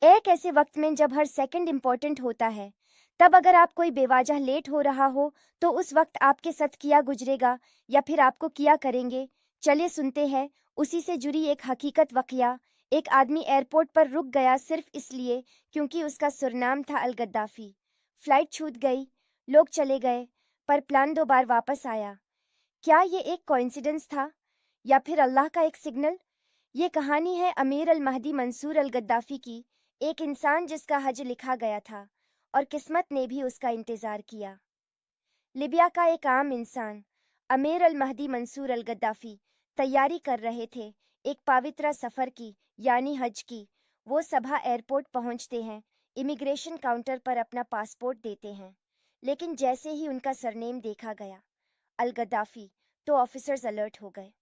एक ऐसे वक्त में जब हर सेकंड इम्पोर्टेंट होता है, तब अगर आप कोई बेवजह लेट हो रहा हो तो उस वक्त आपके साथ किया गुजरेगा या फिर आपको किया करेंगे। चलिए सुनते हैं उसी से जुड़ी एक हकीकत वाकया। एक आदमी एयरपोर्ट पर रुक गया सिर्फ इसलिए क्योंकि उसका सुरनाम था अल गद्दाफी। फ्लाइट छूट गई, लोग चले गए, पर प्लान 2 बार वापस आया। क्या ये एक कोइंसिडेंस था या फिर अल्लाह का एक सिग्नल? ये कहानी है अमीर अल महदी मंसूर अल गद्दाफी की, एक इंसान जिसका हज लिखा गया था और किस्मत ने भी उसका इंतजार किया। लिबिया का एक आम इंसान अमीर अल महदी मंसूर अल गद्दाफी तैयारी कर रहे थे एक पवित्र सफर की, यानी हज की। वो सुबह एयरपोर्ट पहुंचते हैं, इमिग्रेशन काउंटर पर अपना पासपोर्ट देते हैं, लेकिन जैसे ही उनका सरनेम देखा गया अल गद्दाफी, तो ऑफिसर्स अलर्ट हो गए,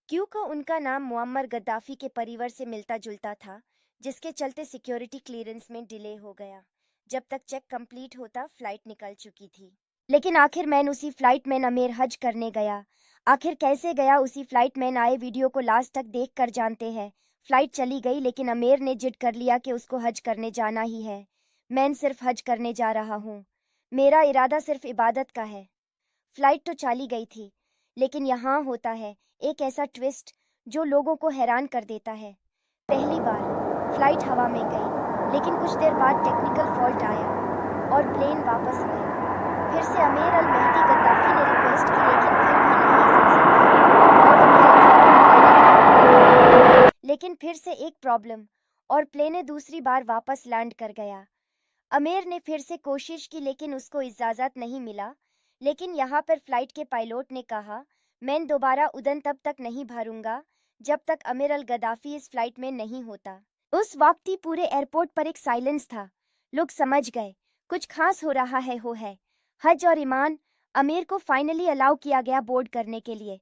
क्योंकि उनका नाम मुअम्मर गद्दाफी के परिवार से मिलता जुलता था, जिसके चलते सिक्योरिटी क्लियरेंस में डिले हो गया। जब तक चेक कंप्लीट होता फ्लाइट निकल चुकी थी। लेकिन आखिर मैन उसी फ्लाइट में अमीर हज करने गया। आखिर कैसे गया उसी फ्लाइट में, आए वीडियो को लास्ट तक देख कर जानते हैं। फ्लाइट चली गई लेकिन अमीर ने जिद कर लिया कि उसको हज करने जाना ही है। मैं सिर्फ हज करने जा रहा हूँ, मेरा इरादा सिर्फ इबादत का है। फ्लाइट तो चली गई थी, लेकिन यहाँ होता है एक ऐसा ट्विस्ट जो लोगों को हैरान कर देता है। पहली बार फ्लाइट हवा में गई, लेकिन कुछ देर बाद टेक्निकल फॉल्ट आया और प्लेन वापस आया। फिर से अमीर अल मेहदी गद्दाफी ने रिक्वेस्ट की, लेकिन फिर भी नहीं इजाजत दी और लेकिन फिर से एक प्रॉब्लम और प्लेन दूसरी बार वापस लैंड कर गया। अमीर ने फिर से कोशिश की लेकिन उसको इजाजत नहीं मिला। लेकिन यहाँ पर फ्लाइट के पायलट ने कहा, मैं दोबारा उड़ान तब तक नहीं भरूंगा जब तक अमीर अल गद्दाफी इस फ्लाइट में नहीं होता। उस वक्त ही पूरे एयरपोर्ट पर एक साइलेंस था। लोग समझ गए कुछ खास हो रहा है। हज और ईमान। अमीर को फाइनली अलाउ किया गया बोर्ड करने के लिए।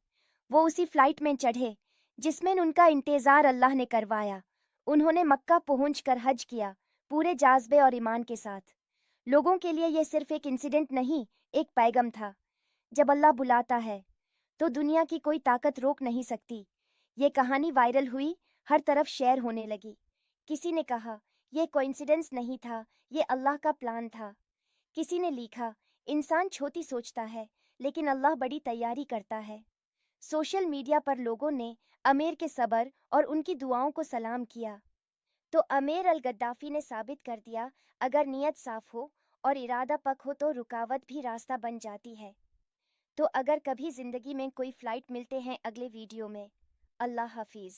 वो उसी फ्लाइट में चढ़े जिसमें उनका इंतजार अल्लाह ने करवाया। उन्होंने मक्का पहुंचकर हज किया, पूरे जाज़्बे और ईमान के साथ। लोगों के लिए यह सिर्फ एक इंसिडेंट नहीं, एक पैगाम था। जब अल्लाह बुलाता है तो दुनिया की कोई ताकत रोक नहीं सकती। ये कहानी वायरल हुई, हर तरफ शेयर होने लगी। किसी ने कहा यह कोइंसिडेंस नहीं था, ये अल्लाह का प्लान था। किसी ने लिखा, इंसान छोटी सोचता है लेकिन अल्लाह बड़ी तैयारी करता है। सोशल मीडिया पर लोगों ने अमीर के सब्र और उनकी दुआओं को सलाम किया। तो अमीर अल गद्दाफी ने साबित कर दिया, अगर नीयत साफ हो और इरादा पक्का हो तो रुकावट भी रास्ता बन जाती है। तो अगर कभी जिंदगी में कोई फ्लाइट मिलते हैं अगले वीडियो में। अल्लाह हाफिज।